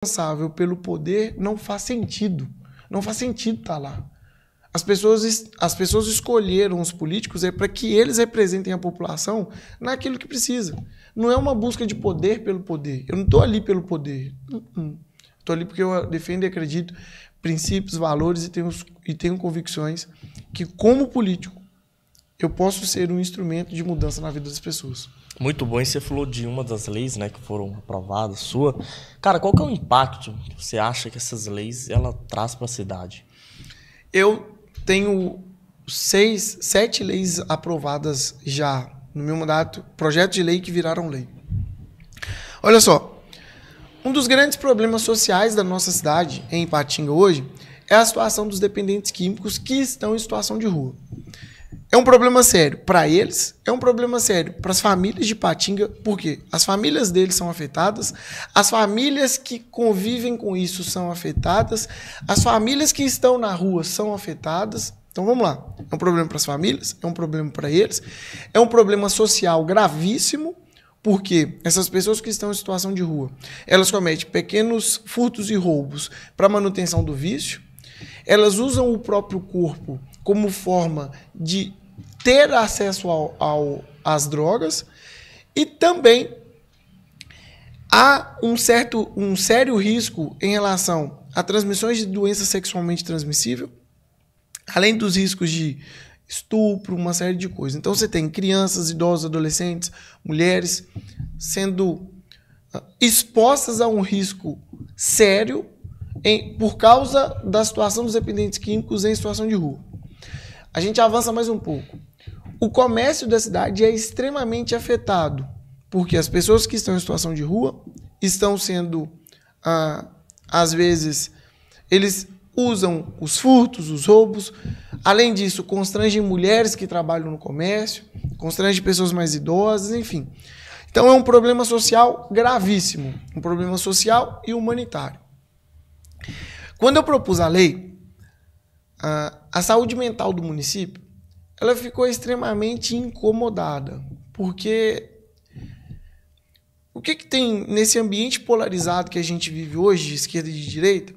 responsável pelo poder não faz sentido. Não faz sentido estar lá. As pessoas escolheram os políticos para que eles representem a população naquilo que precisa. Não é uma busca de poder pelo poder. Eu não estou ali pelo poder. Estou ali porque eu defendo e acredito princípios, valores e tenho convicções que, como político, eu posso ser um instrumento de mudança na vida das pessoas. Muito bom. E você falou de uma das leis, né, que foram aprovadas, sua. Cara, qual que é o impacto que você acha que essas leis ela traz para a cidade? Eu tenho 7 leis aprovadas já no meu mandato, projetos de lei que viraram lei. Olha só, um dos grandes problemas sociais da nossa cidade, em Ipatinga hoje, é a situação dos dependentes químicos que estão em situação de rua. É um problema sério para eles, é um problema sério para as famílias de Ipatinga, porque as famílias deles são afetadas, as famílias que convivem com isso são afetadas, as famílias que estão na rua são afetadas. Então vamos lá, é um problema para as famílias, é um problema para eles, é um problema social gravíssimo, porque essas pessoas que estão em situação de rua, elas cometem pequenos furtos e roubos para manutenção do vício, elas usam o próprio corpo como forma de ter acesso às drogas e também há um sério risco em relação a transmissões de doença sexualmente transmissível, além dos riscos de estupro, uma série de coisas. Então você tem crianças, idosos, adolescentes, mulheres sendo expostas a um risco sério por causa da situação dos dependentes químicos em situação de rua. A gente avança mais um pouco. O comércio da cidade é extremamente afetado, porque as pessoas que estão em situação de rua estão sendo, às vezes, eles usam os furtos, os roubos. Além disso, constrangem mulheres que trabalham no comércio, constrangem pessoas mais idosas, enfim. Então é um problema social gravíssimo, um problema social e humanitário. Quando eu propus a lei, a saúde mental do município, ela ficou extremamente incomodada, porque o que tem nesse ambiente polarizado que a gente vive hoje, de esquerda e de direita,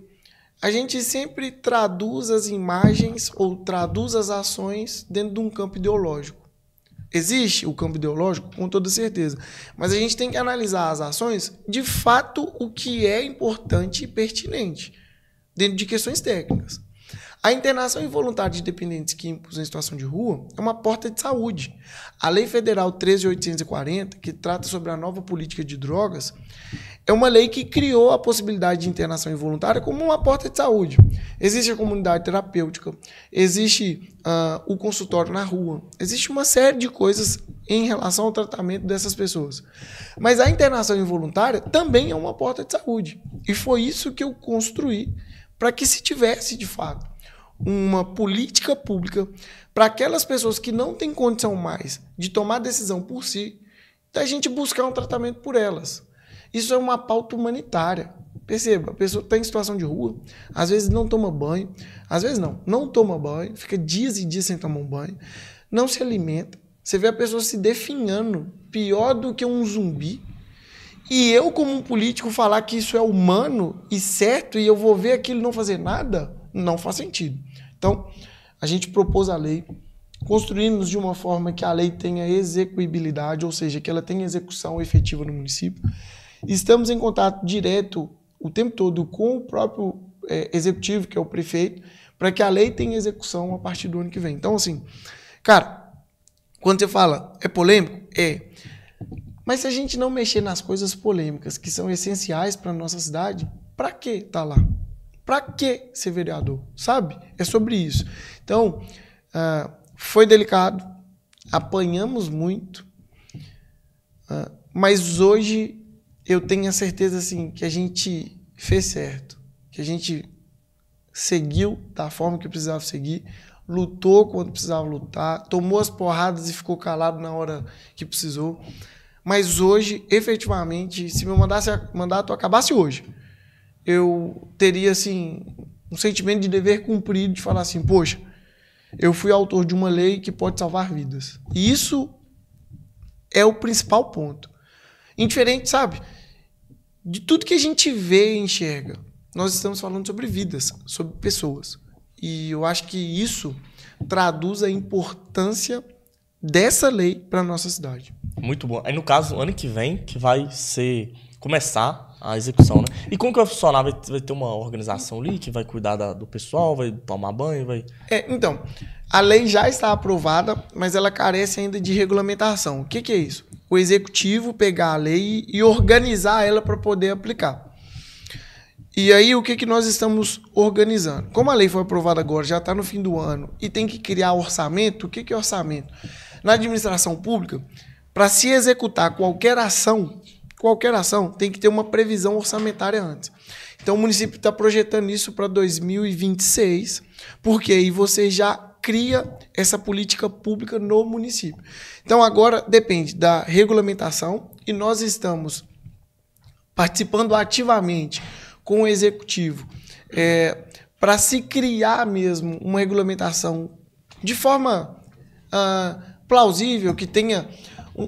a gente sempre traduz as imagens ou traduz as ações dentro de um campo ideológico. Existe o campo ideológico, com toda certeza, mas a gente tem que analisar as ações de fato o que é importante e pertinente, dentro de questões técnicas. A internação involuntária de dependentes químicos em situação de rua é uma porta de saúde. A Lei Federal 13.840, que trata sobre a nova política de drogas, é uma lei que criou a possibilidade de internação involuntária como uma porta de saúde. Existe a comunidade terapêutica, existe o consultório na rua, existe uma série de coisas em relação ao tratamento dessas pessoas. Mas a internação involuntária também é uma porta de saúde. E foi isso que eu construí para que se tivesse, de fato, uma política pública para aquelas pessoas que não têm condição mais de tomar decisão por si, da gente buscar um tratamento por elas. Isso é uma pauta humanitária. Perceba, a pessoa está em situação de rua, às vezes não toma banho, às vezes não toma banho, fica dias e dias sem tomar um banho, não se alimenta. Você vê a pessoa se definhando, pior do que um zumbi. E eu, como um político, falar que isso é humano e certo e eu vou ver aquilo não fazer nada, não faz sentido. Então, a gente propôs a lei, construímos de uma forma que a lei tenha execuibilidade, ou seja, que ela tenha execução efetiva no município. Estamos em contato direto o tempo todo com o próprio executivo, que é o prefeito, para que a lei tenha execução a partir do ano que vem. Então, assim, cara, quando você fala é polêmico, é. Mas se a gente não mexer nas coisas polêmicas que são essenciais para a nossa cidade, para que estar lá? Para que ser vereador? Sabe? É sobre isso. Então, foi delicado, apanhamos muito, mas hoje eu tenho a certeza assim, que a gente fez certo, que a gente seguiu da forma que precisava seguir, lutou quando precisava lutar, tomou as porradas e ficou calado na hora que precisou. Mas hoje, efetivamente, se meu mandato acabasse hoje, eu teria assim, um sentimento de dever cumprido, de falar assim, poxa, eu fui autor de uma lei que pode salvar vidas. E isso é o principal ponto. Indiferente, sabe? de tudo que a gente vê e enxerga, nós estamos falando sobre vidas, sobre pessoas. E eu acho que isso traduz a importância dessa lei para a nossa cidade. Muito bom. Aí, no caso, ano que vem, que vai começar a execução, né? E como que vai funcionar? Vai ter uma organização ali que vai cuidar do pessoal, vai tomar banho, vai... Então, a lei já está aprovada, mas ela carece ainda de regulamentação. O que é isso? O executivo pegar a lei e organizar ela para poder aplicar. E aí, o que nós estamos organizando? Como a lei foi aprovada agora, já está no fim do ano, e tem que criar orçamento, o que é orçamento? Na administração pública, para se executar qualquer ação, tem que ter uma previsão orçamentária antes. Então, o município está projetando isso para 2026, porque aí você já cria essa política pública no município. Então, agora depende da regulamentação e nós estamos participando ativamente com o executivo para se criar mesmo uma regulamentação de forma plausível, que tenha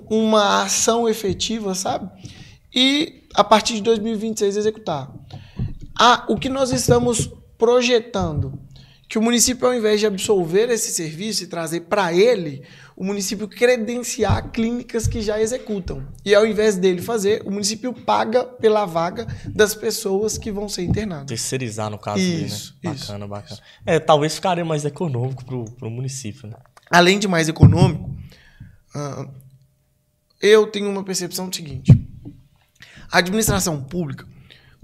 uma ação efetiva, sabe? E a partir de 2026 executar. O que nós estamos projetando, que o município, ao invés de absolver esse serviço e trazer para ele, o município credenciar clínicas que já executam. E ao invés dele fazer, o município paga pela vaga das pessoas que vão ser internadas. Terceirizar, no caso, isso, né? Bacana, bacana. Talvez ficaria mais econômico pro município, né? Além de mais econômico, eu tenho uma percepção do seguinte: a administração pública,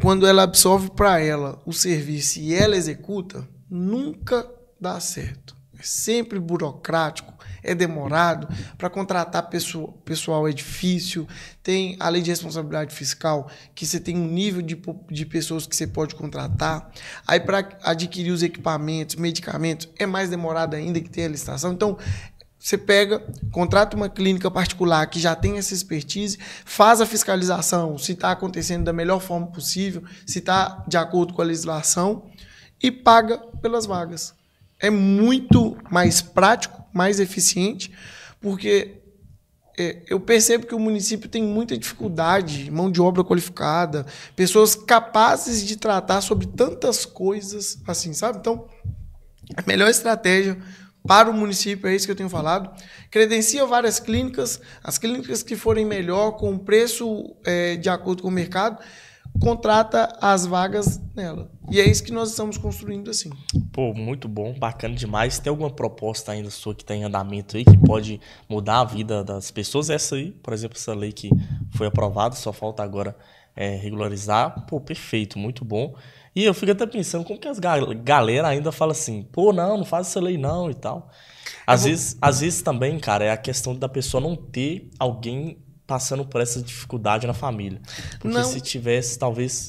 quando ela absorve para ela o serviço e ela executa, nunca dá certo. É sempre burocrático, é demorado. Para contratar pessoal é difícil. Tem a lei de responsabilidade fiscal, que você tem um nível de pessoas que você pode contratar. Aí, para adquirir os equipamentos, medicamentos, é mais demorado ainda, que tem a licitação. Então, você contrata uma clínica particular que já tem essa expertise, faz a fiscalização, se está acontecendo da melhor forma possível, se está de acordo com a legislação, e paga pelas vagas. É muito mais prático, mais eficiente, porque eu percebo que o município tem muita dificuldade, mão de obra qualificada, pessoas capazes de tratar sobre tantas coisas assim, sabe? Então, a melhor estratégia para o município, é isso que eu tenho falado, credencia várias clínicas, as clínicas que forem melhor, com preço de acordo com o mercado, contrata as vagas nela. E é isso que nós estamos construindo assim. Pô, muito bom, bacana demais. Tem alguma proposta ainda sua que está em andamento aí, que pode mudar a vida das pessoas? Essa aí, por exemplo, essa lei que foi aprovada, só falta agora regularizar. Pô, perfeito, muito bom. E eu fico até pensando, como que as galera ainda fala assim, pô, não faz essa lei não e tal. Às vezes também, cara, é a questão da pessoa não ter alguém passando por essa dificuldade na família. Porque não, se tivesse, talvez...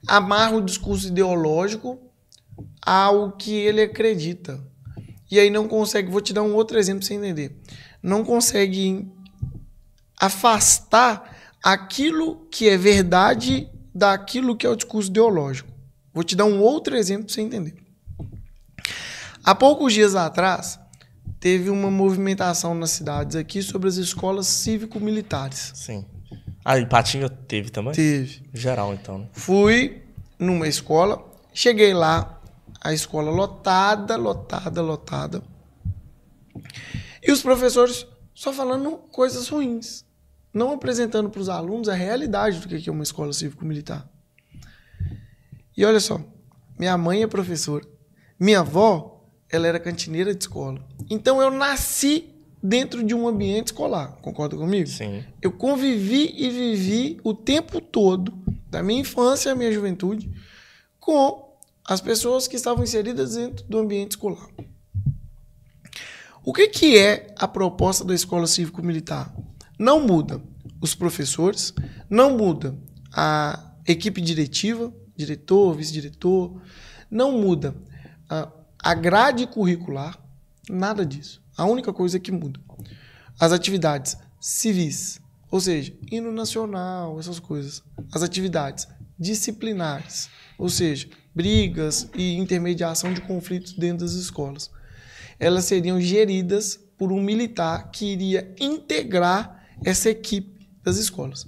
amarra o discurso ideológico ao que ele acredita. E aí não consegue... Vou te dar um outro exemplo para você entender. Não consegue afastar aquilo que é verdade daquilo que é o discurso ideológico. Vou te dar um outro exemplo para você entender. Há poucos dias atrás, teve uma movimentação nas cidades aqui sobre as escolas cívico-militares. Sim. Em Patinga teve também? Teve. Geral, então. Né? Fui numa escola, cheguei lá, a escola lotada. E os professores só falando coisas ruins. Não apresentando para os alunos a realidade do que é uma escola cívico-militar. E olha só, minha mãe é professora. Minha avó, ela era cantineira de escola. Então, eu nasci dentro de um ambiente escolar. Concorda comigo? Sim. Eu convivi e vivi o tempo todo, da minha infância à minha juventude, com as pessoas que estavam inseridas dentro do ambiente escolar. O que é a proposta da escola cívico-militar? Não muda os professores, não muda a equipe diretiva, diretor, vice-diretor, não muda a grade curricular, nada disso. A única coisa que muda, as atividades civis, ou seja, hino nacional, essas coisas. As atividades disciplinares, ou seja, brigas e intermediação de conflitos dentro das escolas. Elas seriam geridas por um militar que iria integrar essa equipe das escolas.